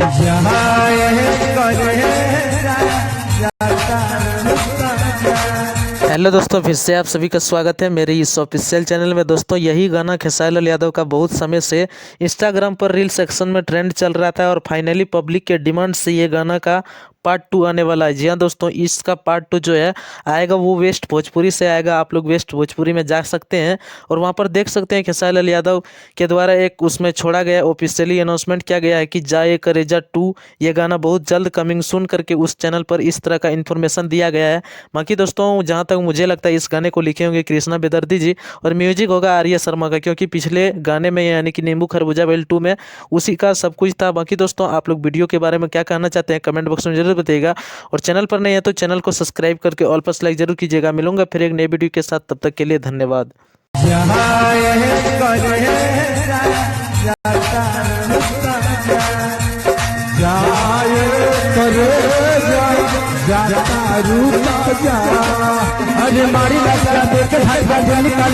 Hello दोस्तों, फिर से आप सभी का स्वागत है मेरे इस ऑफिशियल चैनल में। दोस्तों, यही गाना खेसारी लाल यादव का बहुत समय से इंस्टाग्राम पर रील सेक्शन में ट्रेंड चल रहा था और फाइनली पब्लिक के डिमांड से ये गाना का पार्ट 2 आने वाला है। जी हाँ दोस्तों, इसका पार्ट 2 जो है आएगा वो वेस्ट भोजपुरी से आएगा। आप लोग वेस्ट भोजपुरी में जा सकते हैं और वहाँ पर देख सकते हैं खेसारी लाल यादव के द्वारा एक उसमें छोड़ा गया, ऑफिशियली अनाउंसमेंट किया गया है कि जाए करेजा 2 ये गाना बहुत जल्द कमिंग सून करके उस चैनल पर इस तरह का इन्फॉर्मेशन दिया गया है। बाकी दोस्तों, जहाँ तक मुझे लगता है इस गाने को लिखे होंगे कृष्णा बेदर्दी जी और म्यूजिक होगा आर्या शर्मा का, क्योंकि पिछले गाने में यानी कि नींबू खरबूजा वेल 2 में उसी का सब कुछ था। बाकी दोस्तों, आप लोग वीडियो के बारे में क्या कहना चाहते हैं कमेंट बॉक्स में जरूर बताइएगा और चैनल पर नहीं है तो चैनल को सब्सक्राइब करके ऑल पर लाइक जरूर कीजिएगा। मिलूंगा फिर एक नए वीडियो के साथ, तब तक के लिए धन्यवाद। अरे मारी लगा देख निकाल